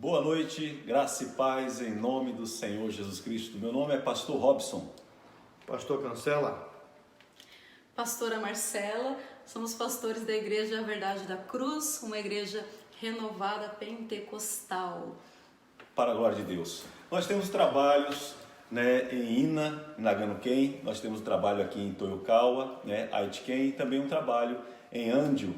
Boa noite, graça e paz em nome do Senhor Jesus Cristo. Meu nome é Pastor Robson. Pastor Cancela. Pastora Marcela, somos pastores da Igreja Verdade da Cruz, uma igreja renovada pentecostal. Para a glória de Deus. Nós temos trabalhos em Ina, em Nagano-ken, nós temos trabalho aqui em Toyokawa, Aitken, e também um trabalho em Andio,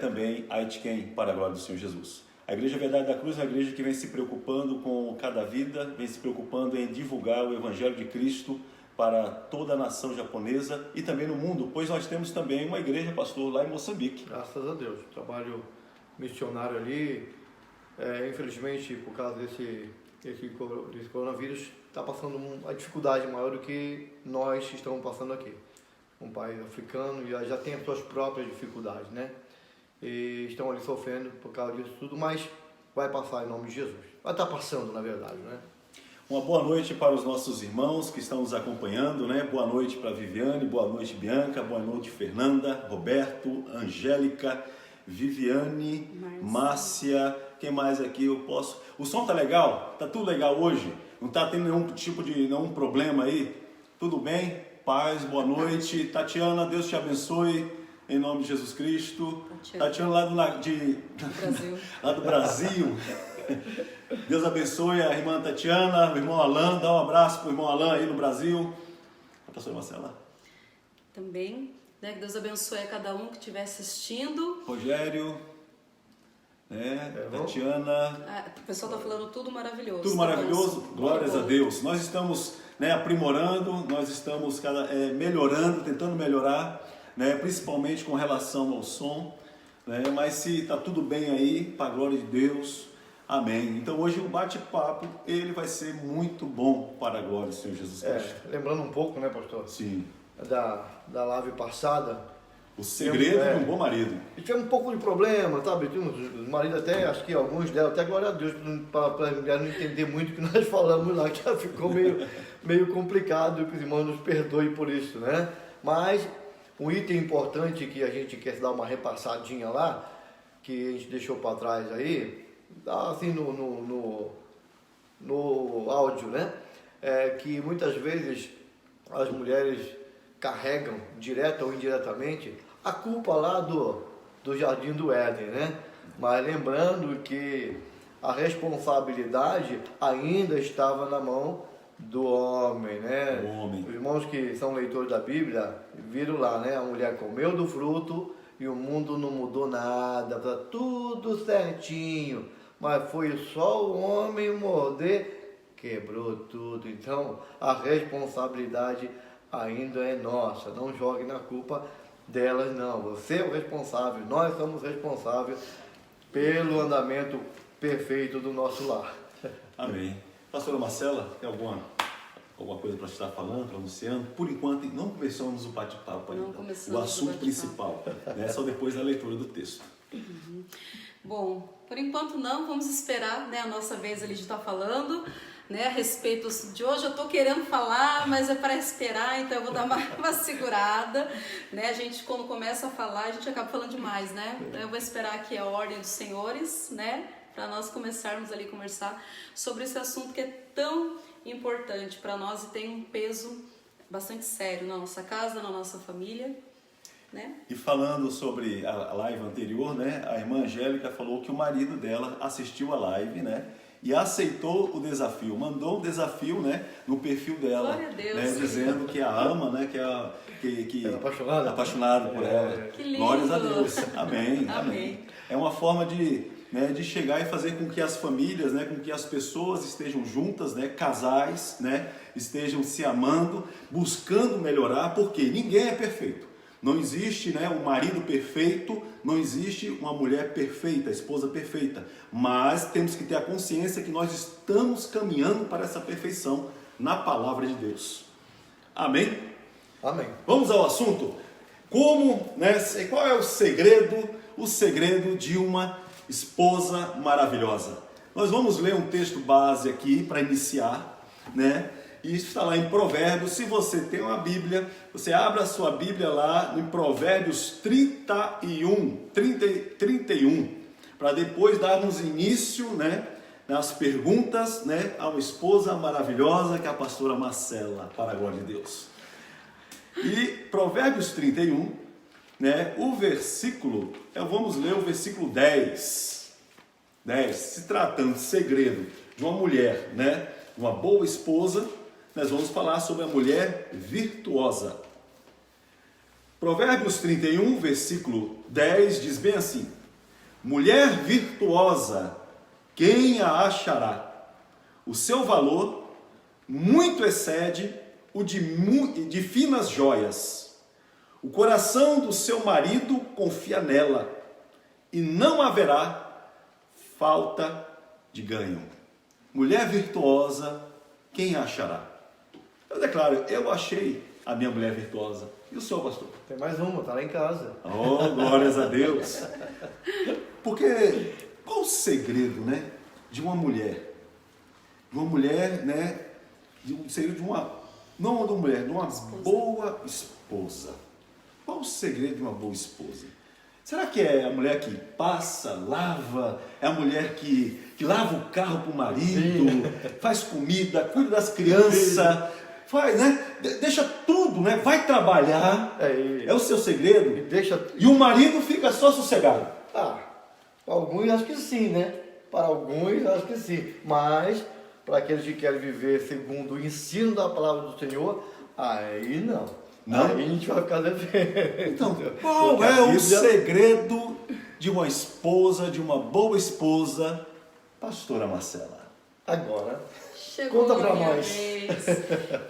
também Aitken, para a glória do Senhor Jesus. A Igreja Verdade da Cruz é uma igreja que vem se preocupando com cada vida, vem se preocupando em divulgar o Evangelho de Cristo para toda a nação japonesa e também no mundo, pois nós temos também uma igreja, pastor, lá em Moçambique. Graças a Deus, trabalho missionário ali, infelizmente por causa desse coronavírus, está passando uma dificuldade maior do que nós estamos passando aqui. Um país africano já tem as suas próprias dificuldades, né? E estão ali sofrendo por causa disso tudo, mas vai passar em nome de Jesus. Vai estar passando, na verdade, né? Uma boa noite para os nossos irmãos que estão nos acompanhando, Boa noite para Viviane, boa noite Bianca, boa noite Fernanda, Roberto, Angélica, Viviane, Márcia, quem mais aqui eu posso? O som tá legal? Tá tudo legal hoje? Não tá tendo nenhum tipo de nenhum problema aí? Tudo bem? Paz, boa noite. Tatiana, Deus te abençoe. Em nome de Jesus Cristo. Tatiana lá Brasil. lá do Brasil. Deus abençoe a irmã Tatiana, o irmão Alan. Dá um abraço para o irmão Alan aí no Brasil. A pastora Marcela. Também, que Deus abençoe a cada um que estiver assistindo. Rogério, Tatiana. O pessoal está falando tudo maravilhoso. Tudo maravilhoso? Glórias a Deus. Nós estamos aprimorando, nós estamos melhorando, tentando melhorar. Principalmente com relação ao som, mas se está tudo bem aí, para a glória de Deus, amém. Então hoje o bate-papo, ele vai ser muito bom para a glória do Senhor Jesus Cristo. Lembrando um pouco, né, pastor? Sim. Da live passada. O segredo de um bom marido. E tivemos um pouco de problema, sabe? Os maridos até, acho que alguns deram até glória a Deus, para não entender muito o que nós falamos lá, que já ficou meio complicado, que os irmãos nos perdoem por isso, né? Mas um item importante que a gente quer dar uma repassadinha lá, que a gente deixou para trás aí, assim no áudio, é que muitas vezes as mulheres carregam, direta ou indiretamente, a culpa lá do Jardim do Éden, Mas lembrando que a responsabilidade ainda estava na mão do homem, O homem. Os irmãos que são leitores da Bíblia viram lá, A mulher comeu do fruto e o mundo não mudou nada, tá tudo certinho, mas foi só o homem morder, quebrou tudo. Então a responsabilidade ainda é nossa. Não jogue na culpa delas, não. Você é o responsável, nós somos responsáveis pelo andamento perfeito do nosso lar. Amém. Pastora Marcela, tem alguma coisa para estar falando, anunciando? Por enquanto, não começamos o bate-papo ainda. O assunto principal, só depois da leitura do texto. Uhum. Bom, por enquanto não, vamos esperar a nossa vez ali de estar falando, a respeito de hoje. Eu estou querendo falar, mas é para esperar, então eu vou dar uma segurada, A gente, quando começa a falar, a gente acaba falando demais, Então eu vou esperar aqui a ordem dos senhores, para nós começarmos ali a conversar sobre esse assunto que é tão importante para nós e tem um peso bastante sério na nossa casa, na nossa família, E falando sobre a live anterior, a irmã Angélica falou que o marido dela assistiu a live, e aceitou o desafio, mandou um desafio, no perfil dela, glória a Deus, dizendo que a ama, que é apaixonado por ela. Que lindo. Glórias a Deus. Amém. Amém. É uma forma de chegar e fazer com que as famílias, com que as pessoas estejam juntas, casais, estejam se amando, buscando melhorar, porque ninguém é perfeito. Não existe um marido perfeito, não existe uma mulher perfeita, esposa perfeita, mas temos que ter a consciência que nós estamos caminhando para essa perfeição na palavra de Deus. Amém? Amém. Vamos ao assunto? Qual é o segredo? O segredo de uma esposa maravilhosa. Nós vamos ler um texto base aqui para iniciar, E isso está lá em Provérbios. Se você tem uma Bíblia, você abre a sua Bíblia lá em Provérbios 31, para depois darmos início, as perguntas, né, a uma esposa maravilhosa que é a pastora Marcela, para a glória de Deus. E Provérbios 31, né, vamos ler o versículo 10. 10, se tratando de segredo de uma mulher, né, uma boa esposa, nós vamos falar sobre a mulher virtuosa. Provérbios 31, versículo 10, diz bem assim: mulher virtuosa, quem a achará? O seu valor muito excede o de finas joias. O coração do seu marido confia nela, e não haverá falta de ganho. Mulher virtuosa, quem a achará? Eu declaro, eu achei a minha mulher virtuosa. E o senhor, pastor? Tem mais uma, está lá em casa. Oh, glórias a Deus! Porque qual o segredo, né, de uma mulher? De uma mulher, né, segredo de uma, não de uma mulher, de uma boa esposa. Qual o segredo de uma boa esposa? Será que é a mulher que passa, lava, é a mulher que lava o carro para o marido, faz comida, cuida das crianças, faz, né? Deixa tudo, né? Vai trabalhar, é o seu segredo, e o marido fica só sossegado. Para alguns acho que sim, né? Para alguns acho que sim, mas para aqueles que querem viver segundo o ensino da palavra do Senhor, aí não. Não? Aí a gente vai ficar devendo. Então, qual é o segredo de uma esposa, de uma boa esposa, pastora Marcela? Agora, chegou conta a para minha nós. vez.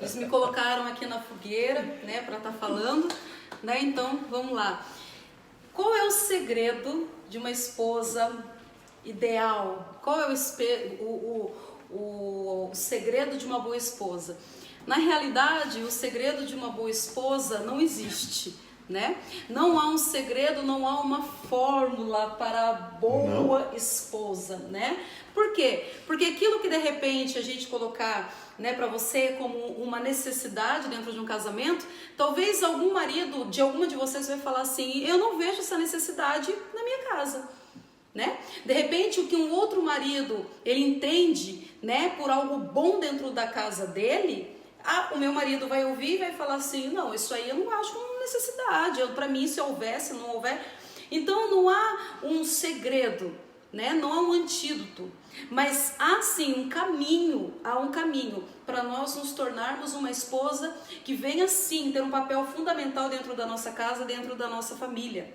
Eles me colocaram aqui na fogueira, né, para estar falando, né? Então, vamos lá. Qual é o segredo de uma esposa ideal? Qual é o segredo de uma boa esposa? Na realidade, o segredo de uma boa esposa não existe, né? Não há um segredo, não há uma fórmula para a boa esposa, né? Por quê? Porque aquilo que de repente a gente colocar, né, para você como uma necessidade dentro de um casamento, talvez algum marido de alguma de vocês vai falar assim: eu não vejo essa necessidade na minha casa. Né? De repente, o que um outro marido ele entende, né, por algo bom dentro da casa dele, o meu marido vai ouvir e vai falar assim: não, isso aí eu não acho uma necessidade, para mim se houver, se não houver. Então não há um segredo, né? Não há um antídoto, mas há sim um caminho para nós nos tornarmos uma esposa que venha sim ter um papel fundamental dentro da nossa casa, dentro da nossa família.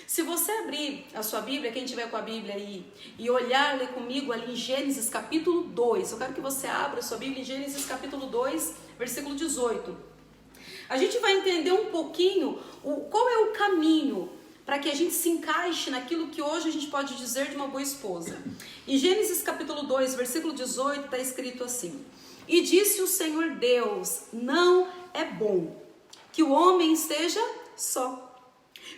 Se você abrir a sua Bíblia, quem tiver com a Bíblia aí, e olhar, ler comigo ali em Gênesis capítulo 2, eu quero que você abra a sua Bíblia em Gênesis capítulo 2, versículo 18. A gente vai entender um pouquinho qual é o caminho para que a gente se encaixe naquilo que hoje a gente pode dizer de uma boa esposa. Em Gênesis capítulo 2, versículo 18, está escrito assim: e disse o Senhor Deus, não é bom que o homem esteja só.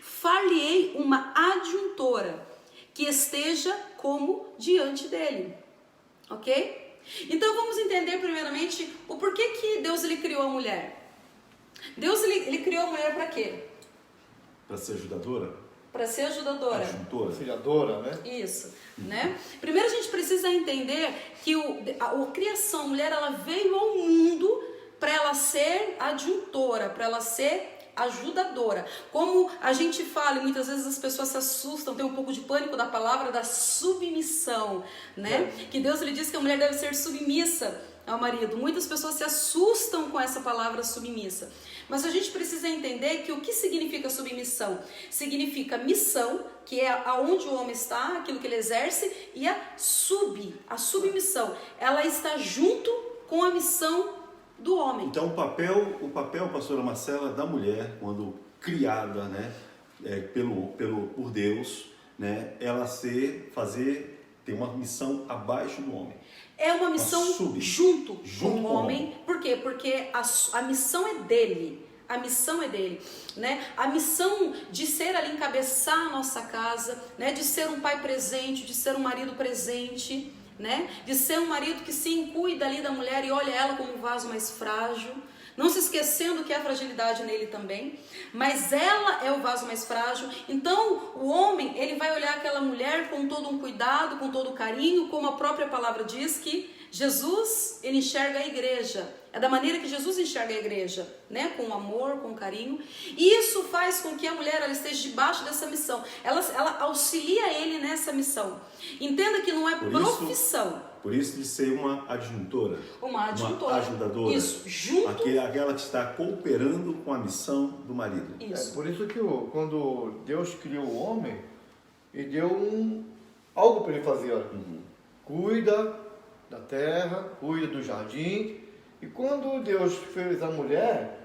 Far-lhe-ei uma adjuntora que esteja como diante dele. Ok? Então vamos entender primeiramente o porquê que Deus ele criou a mulher. Deus ele criou a mulher para quê? Para ser ajudadora? Para ser ajudadora. Ajudadora. Auxiliadora, né? Isso, né? Primeiro a gente precisa entender que a criação, a mulher, ela veio ao mundo para ela ser adjuntora, para ela ser ajudadora. Como a gente fala, e muitas vezes as pessoas se assustam, tem um pouco de pânico da palavra da submissão, né? Que Deus ele diz que a mulher deve ser submissa ao marido. Muitas pessoas se assustam com essa palavra submissa. Mas a gente precisa entender que o que significa submissão? Significa missão, que é aonde o homem está, aquilo que ele exerce, e a submissão. Ela está junto com a missão do homem. Então o papel, pastora Marcela, da mulher, quando criada, né, por Deus, né, ela ter uma missão abaixo do homem. É uma missão junto com o homem. Por quê? Porque a missão é dele. A missão é dele, né? A missão de ser ali, encabeçar a nossa casa, né? De ser um pai presente, de ser um marido presente, né? De ser um marido que sim, cuida ali da mulher e olha ela como um vaso mais frágil, não se esquecendo que há fragilidade nele também, mas ela é o vaso mais frágil. Então o homem, ele vai olhar aquela mulher com todo um cuidado, com todo um carinho, como a própria palavra diz que Jesus, ele enxerga a igreja, é da maneira que Jesus enxerga a igreja, né? Com amor, com carinho, e isso faz com que a mulher ela esteja debaixo dessa missão, ela auxilia ele nessa missão. Entenda que não é profissão. Por isso de ser uma adjuntora. Uma adjuntora. Uma ajudadora. Isso, junto. Aquela que está cooperando com a missão do marido. Isso. Por isso que quando Deus criou o homem, ele deu algo para ele fazer. Olha. Cuida da terra, cuida do jardim. E quando Deus fez a mulher,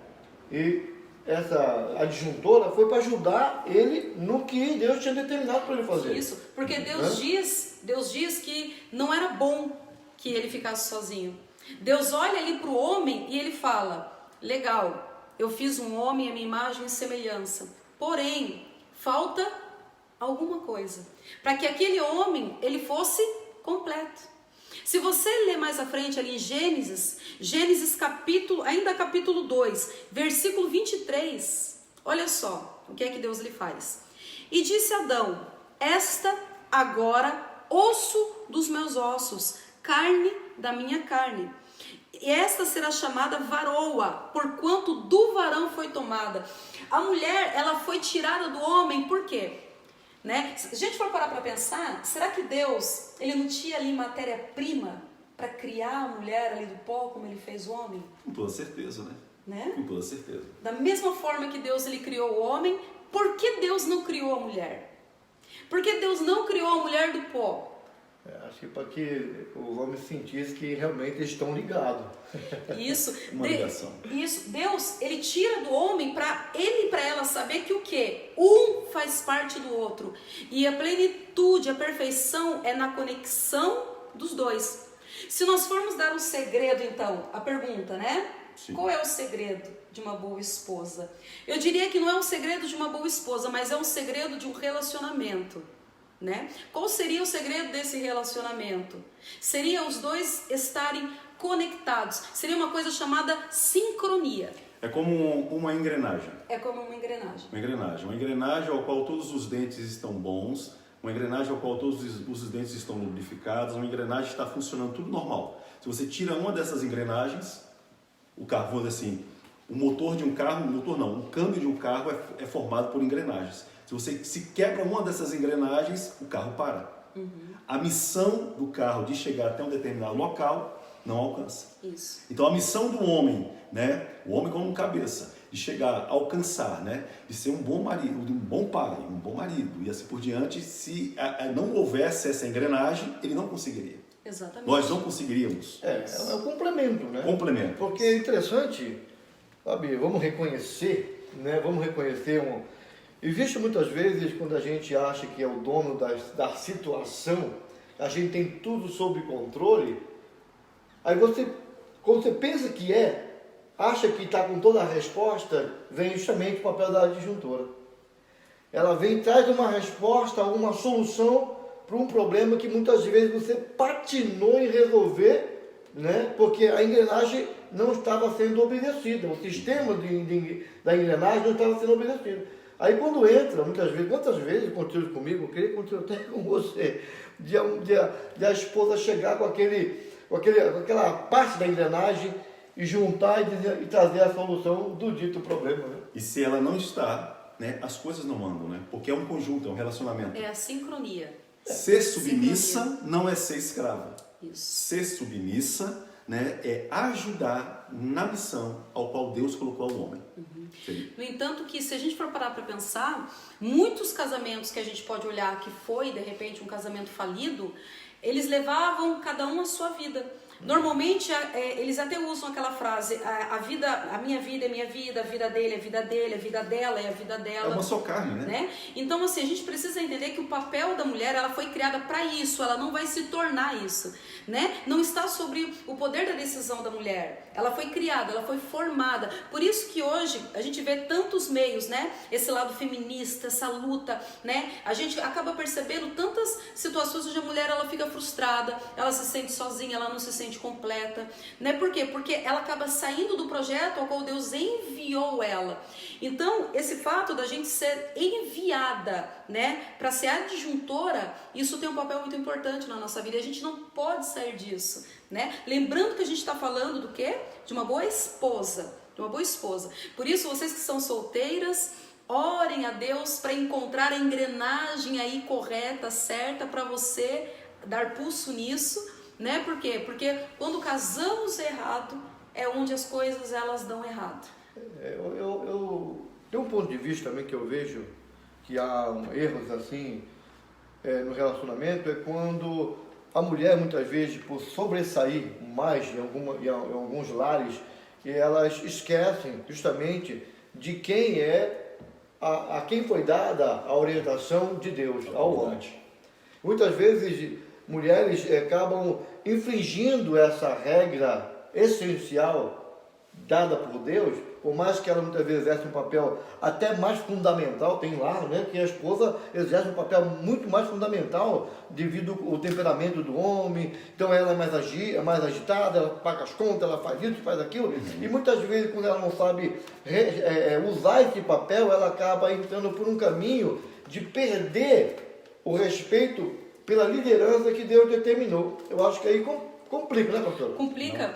e essa adjuntora foi para ajudar ele no que Deus tinha determinado para ele fazer. Isso, porque Deus diz que não era bom que ele ficasse sozinho. Deus olha ali para o homem e ele fala, legal, eu fiz um homem à minha imagem e semelhança, porém, falta alguma coisa, para que aquele homem, ele fosse completo. Se você ler mais à frente ali em Gênesis capítulo 2, versículo 23, olha só o que é que Deus lhe faz. E disse Adão, esta agora osso dos meus ossos, carne da minha carne. E esta será chamada varoa, porquanto do varão foi tomada. A mulher, ela foi tirada do homem, por quê? Né? Se a gente for parar para pensar, será que Deus, ele não tinha ali matéria-prima para criar a mulher ali do pó, como ele fez o homem? Com toda certeza, Né? Com toda certeza. Da mesma forma que Deus ele criou o homem, por que Deus não criou a mulher? Por que Deus não criou a mulher do pó? Acho que para que os homens sentissem que realmente eles estão ligados. Isso. Uma ligação. Isso. Deus, ele tira do homem para ele e para ela saber que o quê? Um faz parte do outro. E a plenitude, a perfeição é na conexão dos dois. Se nós formos dar um segredo, então, a pergunta, né? Sim. Qual é o segredo de uma boa esposa? Eu diria que não é um segredo de uma boa esposa, mas é um segredo de um relacionamento. Né? Qual seria o segredo desse relacionamento? Seria os dois estarem conectados. Seria uma coisa chamada sincronia. É como uma engrenagem. É como uma engrenagem. Uma engrenagem ao qual todos os dentes estão bons, uma engrenagem ao qual todos os dentes estão lubrificados, uma engrenagem está funcionando tudo normal. Se você tira uma dessas engrenagens, o carro, vamos dizer assim, o motor de um carro, o câmbio de um carro é formado por engrenagens. Se você se quebra uma dessas engrenagens, o carro para. A missão do carro de chegar até um determinado local não alcança. Isso. Então a missão do homem, né, o homem como cabeça, de chegar, alcançar, né, de ser um bom marido, um bom pai, um bom marido e assim por diante, se não houvesse essa engrenagem, ele não conseguiria. Exatamente. Nós não conseguiríamos. É um complemento, né? Complemento. Porque é interessante, sabe, vamos reconhecer, né? Existe muitas vezes quando a gente acha que é o dono da situação, a gente tem tudo sob controle, aí quando você pensa que acha que está com toda a resposta, vem justamente o papel da adjuntora. Ela vem e traz uma resposta, uma solução para um problema que muitas vezes você patinou em resolver, né? Porque a engrenagem não estava sendo obedecida, o sistema da engrenagem não estava sendo obedecido. Aí quando entra, muitas vezes, quantas vezes aconteceu comigo, eu queria que aconteceu até com você, de a esposa chegar com aquela parte da engrenagem e juntar e trazer a solução do dito problema. Né? E se ela não está, né, as coisas não andam, né? Porque é um conjunto, é um relacionamento. É a sincronia. Ser submissa não é ser escrava. Isso. Ser submissa, né, é ajudar na missão ao qual Deus colocou o homem. No entanto, que se a gente for parar para pensar, muitos casamentos que a gente pode olhar que foi, de repente, um casamento falido, eles levavam cada um a sua vida. Normalmente, eles até usam aquela frase, a minha vida é minha vida, a vida dele é a vida dele, a vida dela é a vida dela. É uma só carne, né? Então, assim, a gente precisa entender que o papel da mulher, ela foi criada para isso, ela não vai se tornar isso, né? Não está sobre o poder da decisão da mulher. Ela foi criada, ela foi formada. Por isso que hoje a gente vê tantos meios, né? Esse lado feminista, essa luta, né? A gente acaba percebendo tantas situações onde a mulher ela fica frustrada, ela se sente sozinha, ela não se sente completa, né? Por quê? Porque ela acaba saindo do projeto ao qual Deus enviou ela. Então, esse fato da gente ser enviada, né, para ser adjuntora, isso tem um papel muito importante na nossa vida e a gente não pode sair disso, né? Lembrando que a gente está falando do quê? De uma boa esposa, de uma boa esposa. Por isso, vocês que são solteiras, orem a Deus para encontrar a engrenagem aí correta, certa, para você dar pulso nisso, né? Por quê? Porque quando casamos errado, é onde as coisas elas dão errado. Eu tenho um ponto de vista também que eu vejo que há erros assim no relacionamento, é quando a mulher muitas vezes, por sobressair mais em alguns lares, elas esquecem justamente de quem a quem foi dada a orientação de Deus ao homem. Muitas vezes mulheres acabam infringindo essa regra essencial dada por Deus, por mais que ela muitas vezes exerce um papel até mais fundamental, tem lá, né, que a esposa exerce um papel muito mais fundamental devido ao temperamento do homem, então ela é mais agitada, ela paga as contas, ela faz isso, faz aquilo, e muitas vezes quando ela não sabe usar esse papel, ela acaba entrando por um caminho de perder o respeito pela liderança que Deus determinou. Eu acho que aí complica, né, pastor? Complica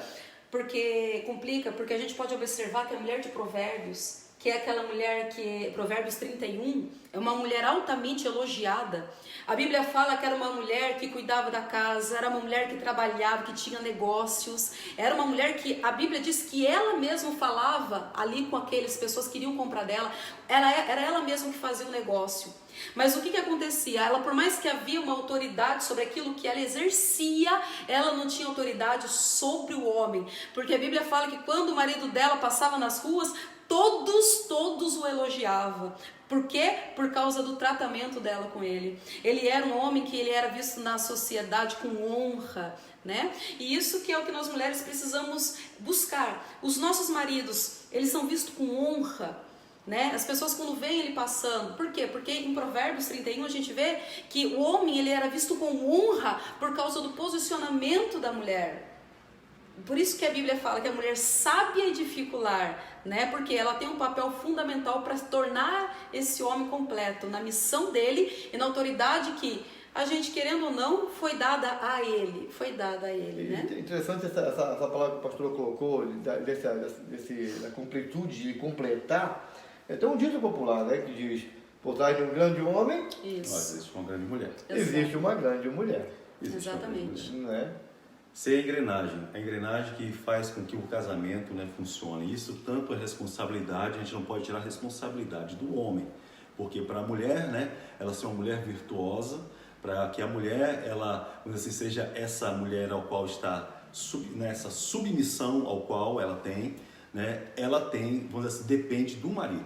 porque a gente pode observar que a mulher de Provérbios, que é aquela mulher que, Provérbios 31, é uma mulher altamente elogiada. A Bíblia fala que era uma mulher que cuidava da casa, era uma mulher que trabalhava, que tinha negócios, era uma mulher que, a Bíblia diz que ela mesma falava ali com aquelas pessoas que queriam comprar dela, era ela mesma que fazia o negócio. Mas o que acontecia? Ela, por mais que havia uma autoridade sobre aquilo que ela exercia, ela não tinha autoridade sobre o homem. Porque a Bíblia fala que quando o marido dela passava nas ruas, todos o elogiavam. Por quê? Por causa do tratamento dela com ele. Ele era um homem que ele era visto na sociedade com honra, né? E isso que é o que nós mulheres precisamos buscar. Os nossos maridos, eles são vistos com honra, né? As pessoas quando veem ele passando, por quê? Porque em Provérbios 31 a gente vê que o homem ele era visto com honra por causa do posicionamento da mulher. Por isso que a Bíblia fala que a mulher sabe edificar o lar, né? Porque ela tem um papel fundamental para tornar esse homem completo na missão dele e na autoridade que a gente, querendo ou não, foi dada a ele. Foi dada a ele, né? Interessante essa palavra que o pastor colocou, da completude de completar. Tem um dito popular, né, que diz: por trás de um grande homem, existe uma grande mulher. Existe uma grande mulher. Exatamente. Né? Ser a engrenagem que faz com que o casamento, né, funcione. Isso tanto é responsabilidade, a gente não pode tirar a responsabilidade do homem, porque para a mulher, né, ela ser uma mulher virtuosa, para que a mulher, ela, vamos dizer assim, seja essa mulher ao qual está nessa submissão ao qual ela tem, né, vamos dizer assim, depende do marido,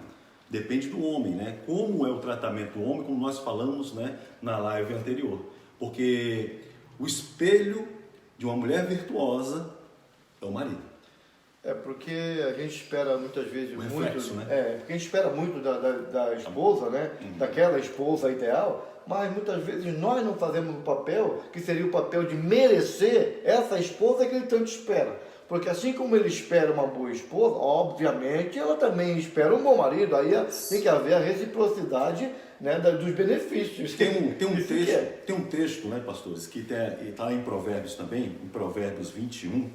depende do homem, né? Como é o tratamento do homem, como nós falamos, né, na live anterior, porque o espelho de uma mulher virtuosa é o marido. Porque a gente espera muitas vezes o muito, reflexo, né? Porque a gente espera muito da esposa, né? Daquela esposa ideal, mas muitas vezes nós não fazemos o papel que seria o papel de merecer essa esposa que ele tanto espera. Porque assim como ele espera uma boa esposa, obviamente ela também espera um bom marido. Aí tem que haver a reciprocidade, né, dos benefícios. Tem um texto, né, pastores, que está em Provérbios também, em Provérbios 21,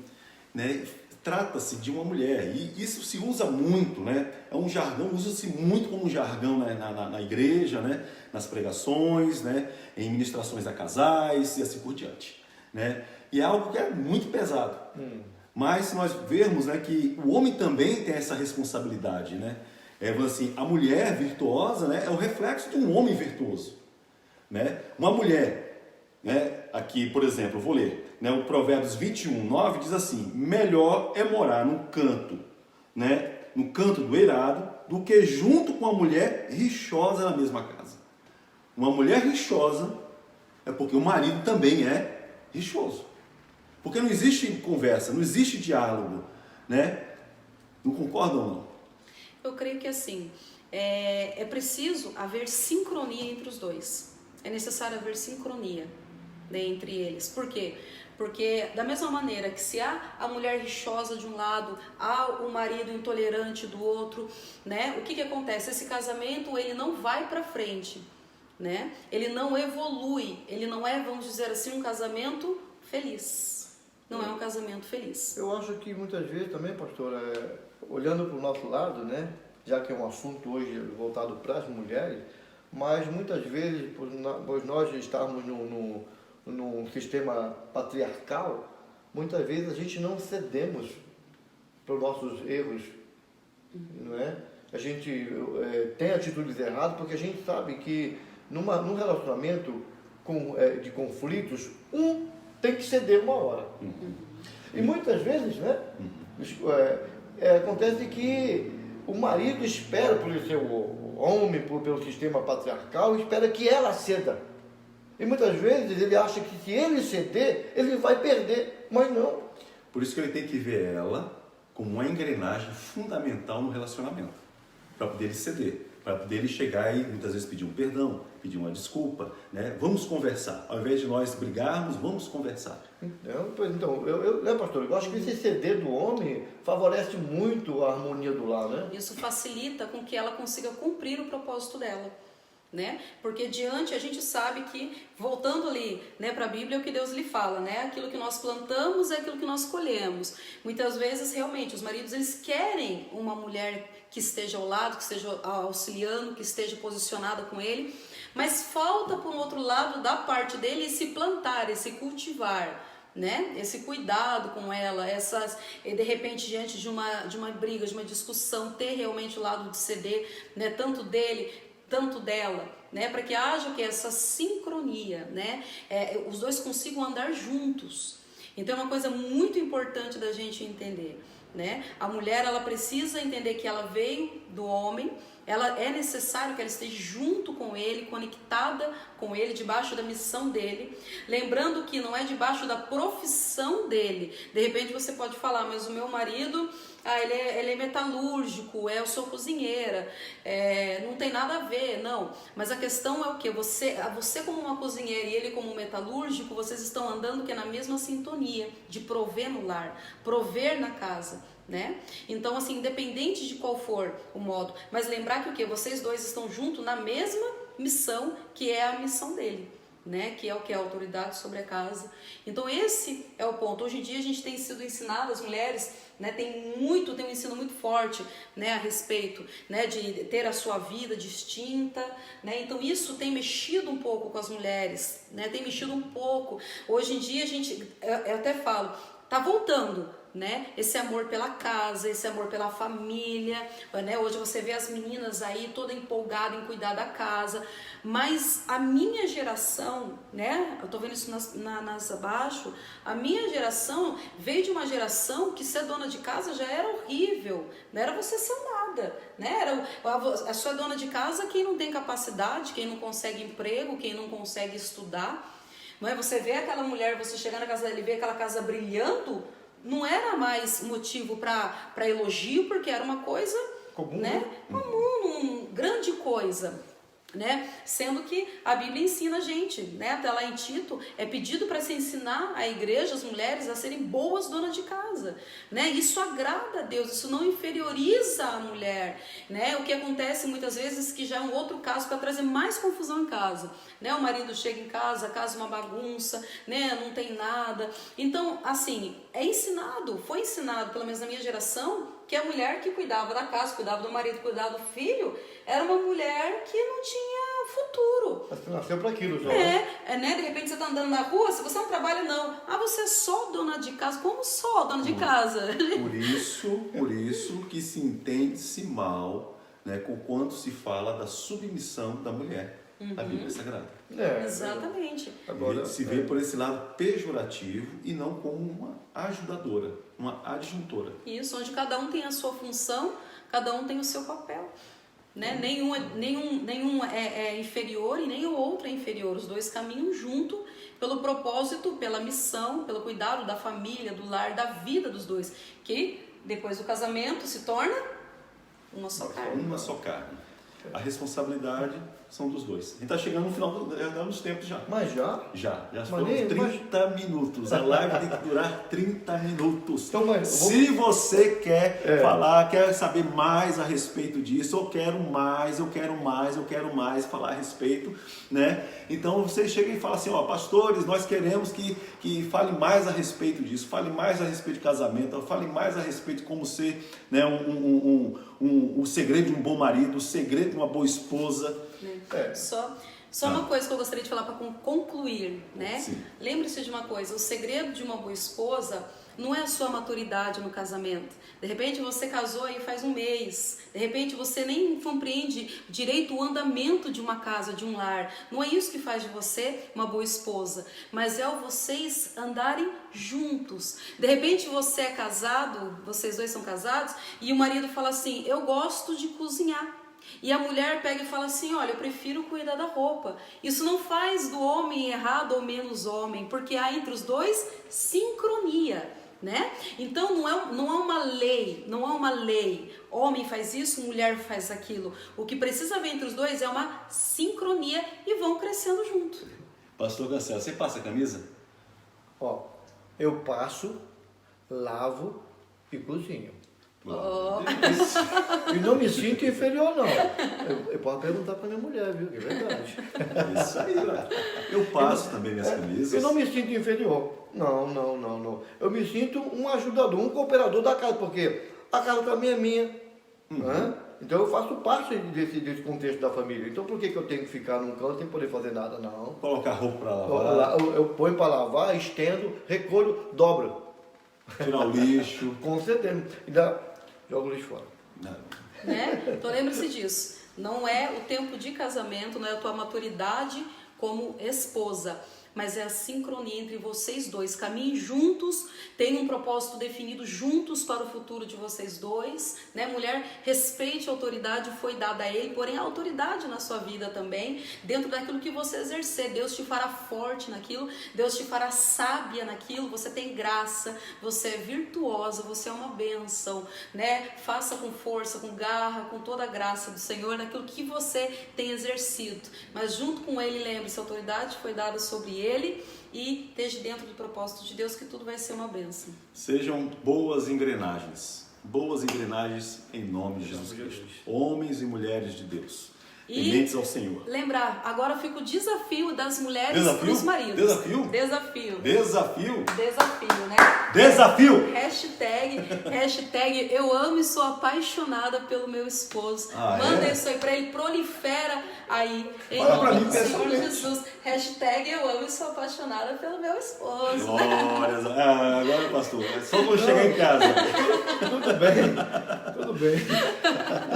né, trata-se de uma mulher, e isso se usa muito, né, é um jargão, usa-se muito como um jargão, né, na igreja, né, nas pregações, né, em ministrações a casais e assim por diante, né, e é algo que é muito pesado. Mas se nós vermos, né, que o homem também tem essa responsabilidade, né? Assim, a mulher virtuosa, né, é o reflexo de um homem virtuoso, né? Uma mulher, né, aqui, por exemplo, eu vou ler, né, o Provérbios 21:9 diz assim: melhor é morar no canto, né, no canto do eirado, do que junto com a mulher rixosa na mesma casa. Uma mulher rixosa é porque o marido também é rixoso. Porque não existe conversa, não existe diálogo, né? Não concordam ou não? Eu creio que assim, é preciso haver sincronia entre os dois. É necessário haver sincronia, né, entre eles. Por quê? Porque da mesma maneira que se há a mulher rixosa de um lado, há o marido intolerante do outro, né? O que acontece? Esse casamento, ele não vai para frente, né? Ele não evolui, ele não é, vamos dizer assim, um casamento feliz. Não é um casamento feliz. Eu acho que muitas vezes também, pastor, olhando para o nosso lado, né? Já que é um assunto hoje voltado para as mulheres, mas muitas vezes, por nós estarmos num sistema patriarcal, muitas vezes a gente não cedemos para os nossos erros, não é? A gente tem atitudes erradas porque a gente sabe que num relacionamento de conflitos, um tem que ceder uma hora. E muitas vezes, né, acontece que o marido espera, por ser o homem, pelo sistema patriarcal, espera que ela ceda. E muitas vezes ele acha que se ele ceder, ele vai perder, mas não. Por isso que ele tem que ver ela como uma engrenagem fundamental no relacionamento, para poder ele ceder, para poder ele chegar e muitas vezes pedir um perdão, pedir uma desculpa, né? Vamos conversar, ao invés de nós brigarmos, vamos conversar. Então, né, pastor, eu acho que esse ceder do homem favorece muito a harmonia do lar, né? Isso facilita com que ela consiga cumprir o propósito dela, né? Porque diante a gente sabe que, voltando ali, né, para a Bíblia, é o que Deus lhe fala, né? Aquilo que nós plantamos é aquilo que nós colhemos. Muitas vezes, realmente, os maridos, eles querem uma mulher que esteja ao lado, que esteja auxiliando, que esteja posicionada com ele, mas falta, por um outro lado, da parte dele, esse plantar, esse cultivar, né? Esse cuidado com ela, de repente diante de uma briga, de uma discussão, ter realmente o lado de ceder, né? Tanto dele, tanto dela, né? Para que haja essa sincronia, né? Os dois consigam andar juntos. Então é uma coisa muito importante da gente entender, né? A mulher, ela precisa entender que ela veio do homem. É necessário que ela esteja junto com ele, conectada com ele, debaixo da missão dele. Lembrando que não é debaixo da profissão dele. De repente você pode falar, mas o meu marido, ele é metalúrgico, eu sou cozinheira, não tem nada a ver, não. Mas a questão é o quê? Você como uma cozinheira e ele como um metalúrgico, vocês estão andando na mesma sintonia de prover no lar, prover na casa, né? Então, assim, independente de qual for o modo, mas lembrar que o quê? Vocês dois estão juntos na mesma missão, que é a missão dele, né? Que é o que? A autoridade sobre a casa. Então esse é o ponto. Hoje em dia a gente tem sido ensinado, as mulheres, né, tem um ensino muito forte, né, a respeito, né, de ter a sua vida distinta, né? Então isso tem mexido um pouco com as mulheres, né? Tem mexido um pouco. Hoje em dia eu até falo, tá voltando, né? Esse amor pela casa, esse amor pela família, né? Hoje você vê as meninas aí toda empolgada em cuidar da casa, mas a minha geração, né? Eu tô vendo isso nas abaixo. A minha geração veio de uma geração que ser dona de casa já era horrível, não era você ser nada, né? Era a sua dona de casa quem não tem capacidade, quem não consegue emprego, quem não consegue estudar. Não é? Você vê aquela mulher, você chegar na casa dela e ver aquela casa brilhando, não era mais motivo para elogio, porque era uma coisa comum, né? Comum, grande coisa, né? Sendo que a Bíblia ensina a gente, né? Até lá em Tito é pedido para se ensinar a igreja, as mulheres, a serem boas donas de casa, né? Isso agrada a Deus, isso não inferioriza a mulher, né? O que acontece muitas vezes que já é um outro caso para trazer mais confusão em casa, né? O marido chega em casa, a casa é uma bagunça, né? Não tem nada. Então, assim, foi ensinado, pelo menos na minha geração, que a mulher que cuidava da casa, cuidava do marido, cuidava do filho, era uma mulher que não tinha futuro. Você nasceu para aquilo já. Né? De repente você está andando na rua, se você não trabalha, não. Você é só dona de casa. Como só dona de casa? Por isso que se entende-se mal, né, com quanto se fala da submissão da mulher. A Bíblia Sagrada. Exatamente. Agora, se vê por esse lado pejorativo e não como uma ajudadora, uma adjuntora. Isso, onde cada um tem a sua função, cada um tem o seu papel. Né? Nenhum é inferior e nem o outro é inferior. Os dois caminham junto pelo propósito, pela missão, pelo cuidado da família, do lar, da vida dos dois. Que depois do casamento se torna uma só carne. Uma só carne. A responsabilidade são dos dois. A gente está chegando no final dos tempos já. Mas já? Já foram 30 minutos. A live tem que durar 30 minutos. Então, mas se você quer falar, quer saber mais a respeito disso, eu quero mais, falar a respeito, né? Então você chega e fala assim, ó, pastores, nós queremos que fale mais a respeito disso, fale mais a respeito de casamento, fale mais a respeito de como ser, né, o segredo de um bom marido, o segredo de uma boa esposa. Só uma coisa que eu gostaria de falar para concluir, né? Sim. Lembre-se de uma coisa, o segredo de uma boa esposa não é a sua maturidade no casamento. De repente você casou aí faz um mês, de repente você nem compreende direito o andamento de uma casa, de um lar. Não é isso que faz de você uma boa esposa, mas é o vocês andarem juntos. De repente você é casado, vocês dois são casados, e o marido fala assim, eu gosto de cozinhar. E a mulher pega e fala assim, olha, eu prefiro cuidar da roupa. Isso não faz do homem errado ou menos homem, porque há entre os dois sincronia, né? Então não é uma lei, homem faz isso, mulher faz aquilo. O que precisa haver entre os dois é uma sincronia e vão crescendo junto. Pastor Cancelo, você passa a camisa? Ó, eu passo, lavo e cozinho. Oh. E não me sinto inferior, não. Eu posso perguntar para minha mulher, viu? É verdade. Isso aí, velho. Eu passo também minhas camisas. Eu não me sinto inferior. Não. Eu me sinto um ajudador, um cooperador da casa, porque a casa também é minha. Né? Então eu faço parte desse contexto da família. Então por que eu tenho que ficar num canto sem poder fazer nada? Não. Colocar roupa para lavar. Eu ponho para lavar, estendo, recolho, dobro. Tirar o lixo. Com certeza. Ainda jogo o lixo fora. Né? Então lembre-se disso. Não é o tempo de casamento, não é a tua maturidade como esposa, mas é a sincronia entre vocês dois. Caminhem juntos, tenham um propósito definido juntos para o futuro de vocês dois, né? Mulher, respeite a autoridade, foi dada a ele, porém a autoridade na sua vida também, dentro daquilo que você exercer. Deus te fará forte naquilo, Deus te fará sábia naquilo, você tem graça, você é virtuosa, você é uma bênção, né? Faça com força, com garra, com toda a graça do Senhor naquilo que você tem exercido, mas junto com ele, lembre-se, a autoridade foi dada sobre ele e esteja dentro do propósito de Deus, que tudo vai ser uma bênção. Sejam boas engrenagens em nome de Jesus Cristo. Homens e mulheres de Deus, tementes ao Senhor. Lembrar, agora fica o desafio das mulheres para os maridos. Desafio, né? Desafio! Hashtag eu amo e sou apaixonada pelo meu esposo. Manda isso aí pra ele, prolifera aí. Fala pra mim, Senhor Jesus. Hashtag eu amo e sou apaixonada pelo meu esposo. Glórias. Agora, pastor, é só quando chegar em casa. Tudo bem.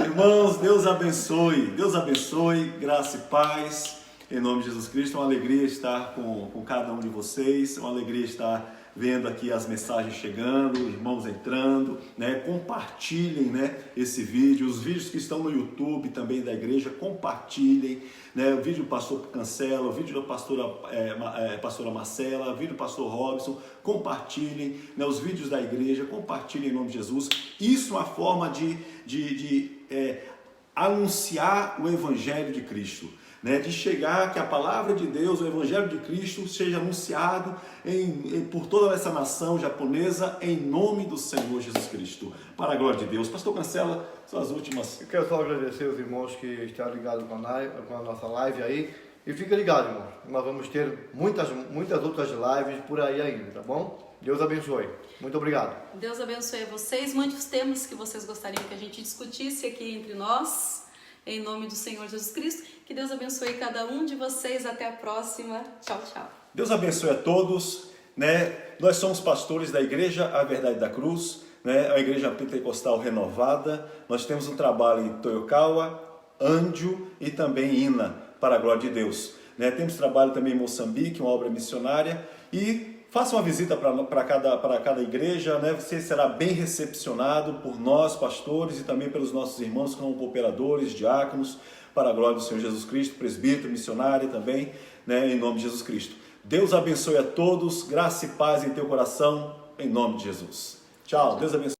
Irmãos, Deus abençoe, graça e paz, em nome de Jesus Cristo. É uma alegria estar com cada um de vocês, é uma alegria estar vendo aqui as mensagens chegando, irmãos entrando, né? Compartilhem, né, esse vídeo, os vídeos que estão no YouTube também da igreja, compartilhem, né? O vídeo do pastor Cancela, o vídeo da pastora Marcela, o vídeo do pastor Robson, compartilhem, né? Os vídeos da igreja, compartilhem em nome de Jesus. Isso é uma forma de anunciar o Evangelho de Cristo, né, de chegar que a palavra de Deus, o Evangelho de Cristo, seja anunciado por toda essa nação japonesa, em nome do Senhor Jesus Cristo, para a glória de Deus. Pastor Cancela, suas últimas... Eu quero só agradecer os irmãos que estão ligados com a nossa live aí, e fica ligado, irmão, nós vamos ter muitas outras lives por aí ainda, tá bom? Deus abençoe. Muito obrigado. Deus abençoe vocês. Mande os temas que vocês gostariam que a gente discutisse aqui entre nós, em nome do Senhor Jesus Cristo. Que Deus abençoe cada um de vocês. Até a próxima. Tchau, tchau. Deus abençoe a todos, né? Nós somos pastores da Igreja A Verdade da Cruz, né? A Igreja Pentecostal Renovada. Nós temos um trabalho em Toyokawa, Anjo e também Ina, para a glória de Deus, né? Temos trabalho também em Moçambique, uma obra missionária, e faça uma visita para cada igreja, né? Você será bem recepcionado por nós, pastores, e também pelos nossos irmãos que são cooperadores, diáconos, para a glória do Senhor Jesus Cristo, presbítero, missionário também, né? Em nome de Jesus Cristo. Deus abençoe a todos, graça e paz em teu coração, em nome de Jesus. Tchau, Deus abençoe.